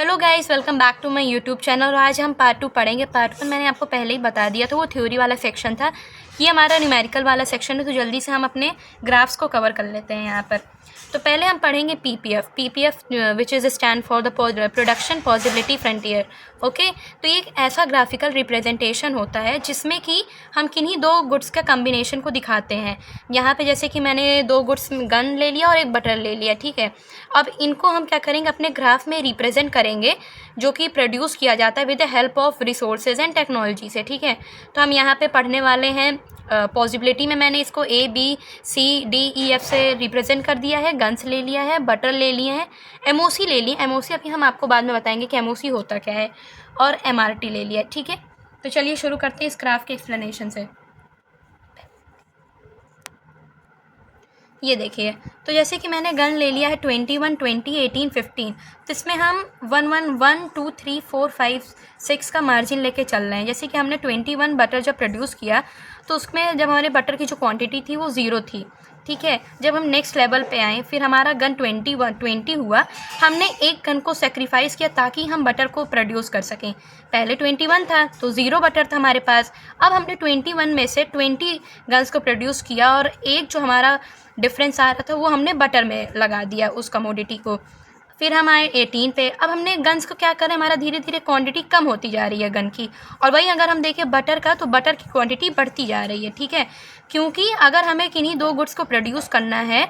Hello guys, welcome back to my YouTube channel. और आज हम पार्ट 2 पढ़ेंगे। पार्ट 1 मैंने आपको पहले ही बता दिया था, वो थ्योरी वाला सेक्शन था। ये हमारा न्यूमेरिकल वाला सेक्शन है, तो जल्दी से हम अपने ग्राफ्स को कवर कर लेते हैं यहाँ पर। तो पहले हम पढ़ेंगे PPF which is stand for the production possibility frontier. Okay, तो ये एक ऐसा ग्राफिकल रिप्रेजेंटेशन होता है जिसमें कि हम किन्हीं दो गुड्स का कम्बिनेशन को दिखाते हैं। यहाँ पे जैसे कि मैंने दो गुड्स गन ले लिया और एक बटर ले लिया, ठीक है। अब इनको हम क्या करेंगे, अपने ग्राफ में रिप्रेजेंट करेंगे, जो कि प्रोड्यूस किया जाता है with the help of resources and technology से, ठीक है। तो हम यहाँ पे पढ़ने वाले हैं पॉसिबिलिटी में मैंने इसको ABCDEF से रिप्रेजेंट कर दिया है। गन्स ले लिया है, बटर ले लिए हैं, एमओसी ले ली। एमओसी अभी हम आपको बाद में बताएंगे कि एमओसी होता क्या है, और MRT ले लिया, ठीक है। तो चलिए शुरू करते हैं इस ग्राफ के एक्सप्लेनेशन से। ये देखिए, तो जैसे कि मैंने गन ले लिया है 21, 20, 18, 15। तो इसमें हम 1, 1, 1, 2, 3, 4, 5, 6 का मार्जिन लेके चल रहे हैं। जैसे कि हमने 21 बटर जब प्रोड्यूस किया, तो उसमें जब हमारे बटर की जो क्वांटिटी थी वो 0 थी, ठीक है। जब हम नेक्स्ट लेवल पे आए, फिर हमारा गन 20 हुआ, हमने एक गन को सेक्रीफाइस किया ताकि हम बटर को प्रोड्यूस कर सकें। पहले 21 था तो 0 बटर था हमारे पास। अब हमने 21 में से 20 गन्स को प्रोड्यूस किया, और एक जो हमारा डिफरेंस आ रहा था वो हमने बटर में लगा दिया उस कमोडिटी को। फिर हम आए 18 पे। अब हमने गन्स को क्या करें, हमारा धीरे धीरे क्वांटिटी कम होती जा रही है गन की, और वही अगर हम देखें बटर का, तो बटर की क्वांटिटी बढ़ती जा रही है, ठीक है। क्योंकि अगर हमें किन्हीं दो गुड्स को प्रोड्यूस करना है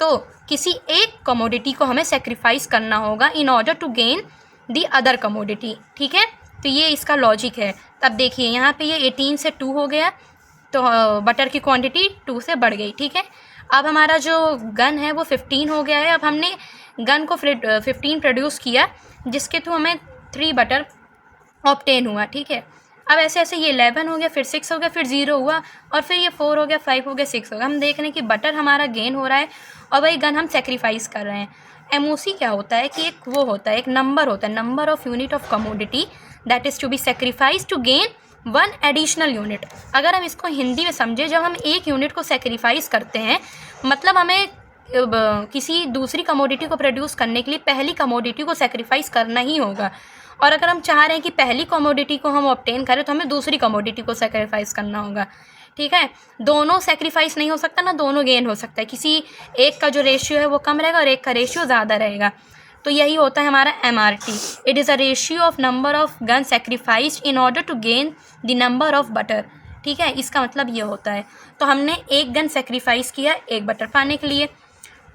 तो किसी एक कमोडिटी को हमें सेक्रीफाइस करना होगा in order to gain the other commodity, ठीक है। तो ये इसका लॉजिक है। तब देखिए यहाँ पे ये 18 से 2 हो गया, तो बटर की क्वांटिटी 2 से बढ़ गई, ठीक है। अब हमारा जो गन है वो 15 हो गया है। अब हमने गन को 15 प्रोड्यूस किया, जिसके थ्रू हमें 3 बटर ऑब्टेन हुआ, ठीक है। अब ऐसे ऐसे ये 11 हो गया, फिर 6 हो गया, फिर 0 हुआ, और फिर ये 4 हो गया, 5 हो गया, 6 हो गया। हम देख रहे हैं कि बटर हमारा गेन हो रहा है और वही गन हम सेक्रीफाइस कर रहे हैं। एमओसी क्या होता है कि एक वो होता है, एक नंबर होता है, number of unit of commodity that is to be sacrifice to gain 1 additional unit. अगर हम इसको हिंदी में समझे, जब हम एक यूनिट को सेक्रीफाइस करते हैं, मतलब हमें किसी दूसरी कमोडिटी को प्रोड्यूस करने के लिए पहली कमोडिटी को सेक्रीफाइस करना ही होगा। और अगर हम चाह रहे हैं कि पहली कमोडिटी को हम ऑब्टेन करें, तो हमें दूसरी कमोडिटी को सेक्रीफाइस करना होगा, ठीक है। दोनों सेक्रीफाइस नहीं हो सकता ना, दोनों गेन हो सकता है। किसी एक का जो रेशियो है वो कम रहेगा और एक का रेशियो ज़्यादा रहेगा। तो यही होता है हमारा MRT। It is a ratio of number of gun sacrificed in order to gain the number of butter, ठीक है। इसका मतलब ये होता है। तो हमने एक गन सेक्रीफाइस किया एक बटर पाने के लिए,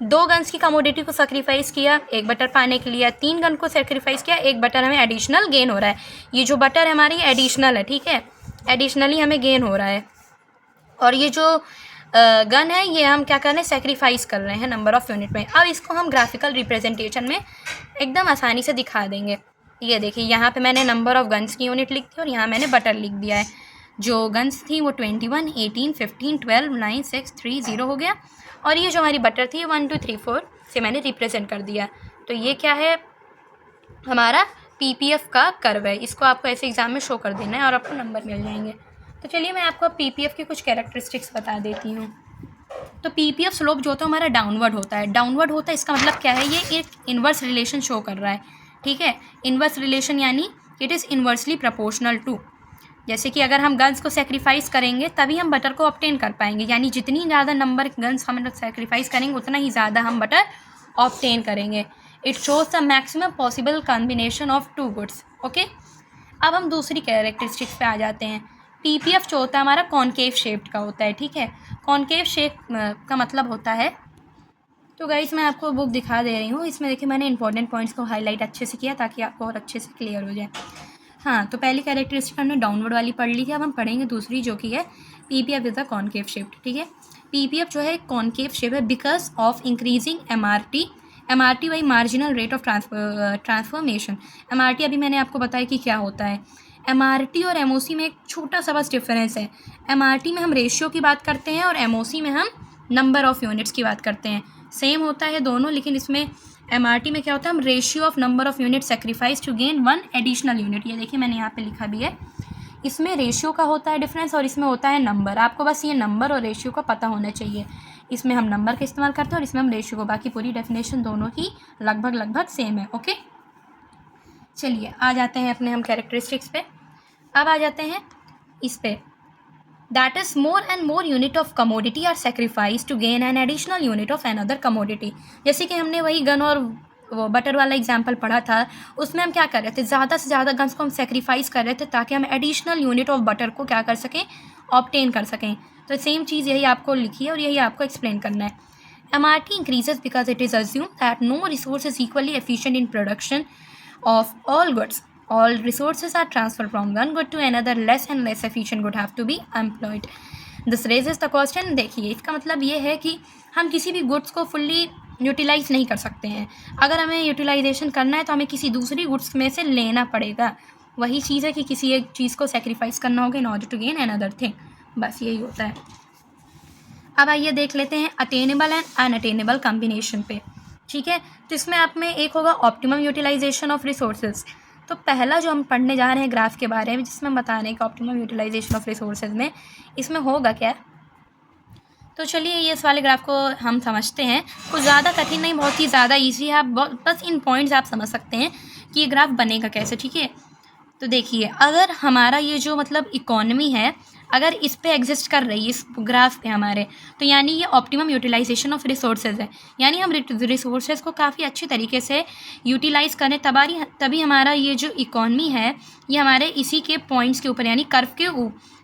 2 गन्स की कमोडिटी को सेक्रीफाइस किया एक बटर पाने के लिए, 3 गन को सेक्रीफाइस किया, एक बटर हमें एडिशनल गेन हो रहा है। ये जो बटर है हमारी एडिशनल है, ठीक है, एडिशनली हमें गेन हो रहा है। और ये जो गन है ये हम क्या कर रहे हैं, सेक्रीफाइस कर रहे हैं नंबर ऑफ़ यूनिट में। अब इसको हम ग्राफिकल रिप्रेजेंटेशन में एकदम आसानी से दिखा देंगे। ये देखिए, यहाँ पे मैंने नंबर ऑफ़ गन्स की यूनिट लिख दी और यहाँ मैंने बटर लिख दिया है। जो गन्स थी वो 21, 18, 15, 12, 9, 6, 3, 0 हो गया, और ये जो हमारी बटर थी 1, 2, 3, 4 से मैंने रिप्रेजेंट कर दिया। तो ये क्या है, हमारा PPF का कर्व है। इसको आपको ऐसे एग्ज़ाम में शो कर देना है और आपको नंबर मिल जाएंगे। तो चलिए मैं आपको PPF की कुछ कैरेक्टरिस्टिक्स बता देती हूँ। तो PPF स्लोप जो होता है हमारा डाउनवर्ड होता है। डाउनवर्ड होता है, इसका मतलब क्या है, ये एक इन्वर्स रिलेशन शो कर रहा है, ठीक है। इन्वर्स रिलेशन यानी it is inversely proportional to. जैसे कि अगर हम गन्स को सेक्रीफाइस करेंगे तभी हम बटर को ऑब्टेन कर पाएंगे, यानी जितनी ज़्यादा नंबर गन्स हम सेक्रीफाइस करेंगे उतना ही ज़्यादा हम बटर ऑब्टेन करेंगे। It shows the maximum possible combination of 2 goods, okay. अब हम दूसरी कैरेक्टरिस्टिक्स पे आ जाते हैं। PPF जो होता है हमारा कॉनकेव शेप्ड का होता है, ठीक है। कॉनकेव शेप का मतलब होता है, तो गाइस मैं आपको बुक दिखा दे रही हूँ। इसमें देखिए मैंने इंपॉर्टेंट पॉइंट्स को हाईलाइट अच्छे से किया ताकि आपको और अच्छे से क्लियर हो जाए। हाँ, तो पहली कैरेक्टरिस्टिक हमने डाउनवर्ड वाली पढ़ ली थी। अब हम पढ़ेंगे दूसरी, जो कि है PPF is a concave shaped, ठीक है। PPF जो है कॉनकेव शेप है because of increasing MRT by marginal rate of transformation. MRT अभी मैंने आपको बताया कि क्या होता है। MRT और MOC में एक छोटा सा बस डिफरेंस है। MRT में हम रेशियो की बात करते हैं और MOC में हम नंबर ऑफ़ यूनिट्स की बात करते हैं। सेम होता है दोनों, लेकिन इसमें MRT में क्या होता है, हम ratio of number of unit sacrifice to gain 1 additional unit. ये देखिए मैंने यहाँ पे लिखा भी है। इसमें रेशियो का होता है डिफरेंस और इसमें होता है नंबर। आपको बस ये नंबर और रेशियो का पता होना चाहिए। इसमें हम नंबर का इस्तेमाल करते हैं और इसमें हम रेशियो को, बाकी पूरी डेफिनेशन दोनों की लगभग सेम है, ओके। चलिए आ जाते हैं अपने हम कैरेक्टरिस्टिक्स पे। अब आ जाते हैं इस पे, that is more and more unit of commodity are sacrifice to gain an additional unit of another commodity. जैसे कि हमने वही गन और वो बटर वाला एग्जाम्पल पढ़ा था, उसमें हम क्या कर रहे थे, ज़्यादा से ज़्यादा गन्स को हम सेक्रीफाइस कर रहे थे ताकि हम एडिशनल यूनिट ऑफ बटर को क्या कर सकें, ऑब्टेन कर सकें। तो सेम चीज़ यही आपको लिखी है और यही आपको एक्सप्लेन करना है। MRT increases because it is assumed that no resource is equally efficient in production of all goods. All resources are transferred from one good to another. Less and less efficient good have to be employed. This raises the question। देखिए इसका मतलब ये है कि हम किसी भी goods को फुल्ली यूटिलाइज नहीं कर सकते हैं। अगर हमें यूटिलाइजेशन करना है तो हमें किसी दूसरी गुड्स में से लेना पड़ेगा। वही चीज़ है कि किसी एक चीज़ को सेक्रीफाइस करना होगा in order to gain another thing, बस यही होता है। अब आइए देख लेते हैं अटेनेबल एंड अनअटेनेबल कॉम्बिनेशन पे, ठीक है। तो इसमें आप में एक होगा ऑप्टिमम यूटिलाइजेशन ऑफ रिसोर्सेज। तो पहला जो हम पढ़ने जा रहे हैं ग्राफ के बारे में, जिसमें हम बता रहे हैं कि ऑप्टिमम यूटिलाइजेशन ऑफ रिसोर्सेज में इसमें होगा क्या। तो चलिए ये इस वाले ग्राफ को हम समझते हैं। कुछ ज़्यादा कठिन नहीं, बहुत ही ज़्यादा ईजी है। आप बस इन पॉइंट्स आप समझ सकते हैं कि ये ग्राफ बनेगा कैसे, ठीक है। तो देखिए अगर हमारा ये जो मतलब इकोनॉमी है, अगर इस पे एग्जिस्ट कर रही है इस ग्राफ पे हमारे, तो यानी ये ऑप्टिमम यूटिलाइजेशन ऑफ रिसोर्सेज है। यानी हम रिसोर्सेज को काफ़ी अच्छे तरीके से यूटिलाइज़ करें तभी हमारा ये जो इकोनॉमी है ये हमारे इसी के पॉइंट्स के ऊपर यानी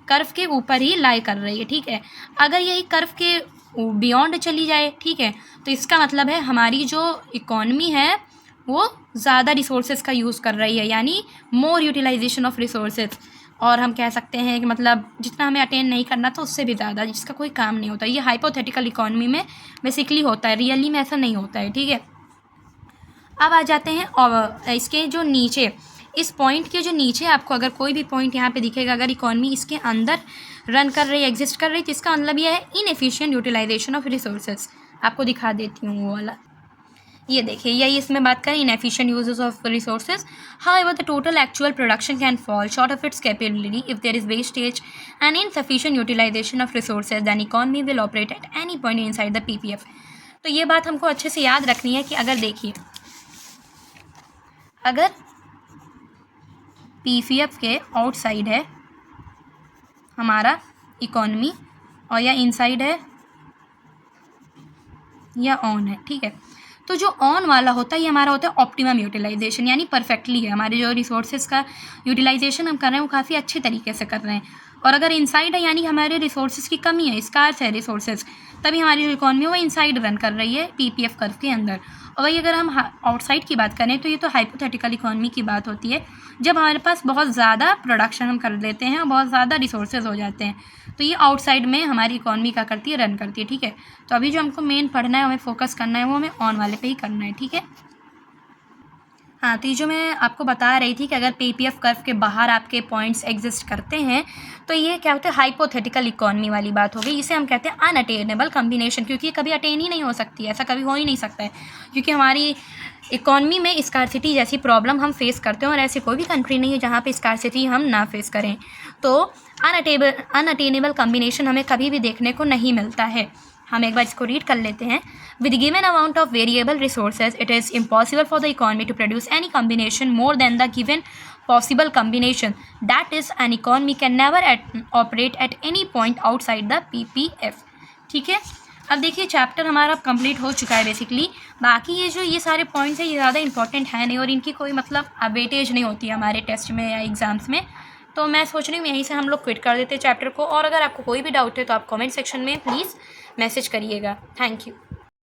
कर्व के ऊपर ही लाई कर रही है, ठीक है। अगर यही कर्व के बियॉन्ड चली जाए, ठीक है, तो इसका मतलब है हमारी जो इकोनॉमी है वो ज़्यादा रिसोर्सेज का यूज़ कर रही है, यानी मोर यूटिलाइजेशन ऑफ रिसोर्सेज। और हम कह सकते हैं कि मतलब जितना हमें अटेन नहीं करना था उससे भी ज़्यादा, जिसका कोई काम नहीं होता। ये हाइपोथेटिकल इकोनॉमी में बेसिकली होता है, रियली में ऐसा नहीं होता है, ठीक है। अब आ जाते हैं और इसके जो नीचे, इस पॉइंट के जो नीचे आपको अगर कोई भी पॉइंट यहाँ पे दिखेगा, अगर इकोनॉमी इसके अंदर रन कर रही है, एग्जिस्ट कर रही है, तो इसका मतलब ये है इनएफिशिएंट यूटिलाइजेशन ऑफ रिसोर्सेज। आपको दिखा देती हूँ वो वाला, ये देखिए यही इसमें बात करें inefficient uses of resources. However the total actual production can fall short of its capability if there is wastage and insufficient utilisation of resources, then economy will operate at any point inside the PPF. तो ये बात हमको अच्छे से याद रखनी है कि अगर देखिए अगर पीपीएफ के आउटसाइड है हमारा इकोनॉमी और या इनसाइड है या ऑन है, ठीक है। तो जो ऑन वाला होता है ये हमारा होता है ऑप्टिमम यूटिलाइजेशन, यानी परफेक्टली है, हमारे जो रिसोर्सेज का यूटिलाइजेशन हम कर रहे हैं वो काफ़ी अच्छे तरीके से कर रहे हैं। और अगर इनसाइड है यानी हमारे रिसोर्सेज की कमी है, स्कार्स है रिसोर्सेज, तभी हमारी जो इकोनॉमी है वो इनसाइड रन कर रही है पीपीएफ कर्व के अंदर। और वही अगर हम आउटसाइड की बात करें तो ये तो हाइपोथेटिकल इकोनॉमी की बात होती है, जब हमारे पास बहुत ज़्यादा प्रोडक्शन हम कर लेते हैं और बहुत ज़्यादा रिसोर्सेज हो जाते हैं, तो ये आउटसाइड में हमारी इकोनॉमी क्या करती है, रन करती है, ठीक है। तो अभी जो हमको मेन पढ़ना है, हमें फोकस करना है, वो हमें ऑन वाले पे ही करना है, ठीक है। हाँ, तो ये जो मैं आपको बता रही थी कि अगर पीपीएफ कर्व के बाहर आपके पॉइंट्स एग्जिस्ट करते हैं तो ये क्या होता है, हाइपोथेटिकल इकोनॉमी वाली बात हो गई। इसे हम कहते हैं अनअटेनेबल कॉम्बिनेशन, क्योंकि ये कभी अटेन ही नहीं हो सकती है, ऐसा कभी हो ही नहीं सकता है, क्योंकि हमारी इकोनॉमी में स्कार्सिटी जैसी प्रॉब्लम हम फेस करते हैं और ऐसी कोई भी कंट्री नहीं है जहाँ पे स्कार्सिटी हम ना फेस करें। तो अनअटेनेबल कॉम्बिनेशन हमें कभी भी देखने को नहीं मिलता है। हम एक बार इसको रीड कर लेते हैं। With given amount of variable resources it is impossible for the economy to produce any combination more than the given possible combination, that is an economy can never operate at any point outside the PPF, ठीक है। अब देखिए chapter हमारा complete हो चुका है basically. बाकी ये सारे पॉइंट्स हैं ये ज़्यादा इंपॉर्टेंट है नहीं और इनकी कोई मतलब वेटेज नहीं होती है हमारे टेस्ट में या एग्ज़ाम्स में। तो मैं सोच रही हूँ यहीं से हम लोग क्विट कर देते हैं चैप्टर को। और अगर आपको कोई भी डाउट है तो आप कमेंट सेक्शन में प्लीज़ मैसेज करिएगा। Thank you.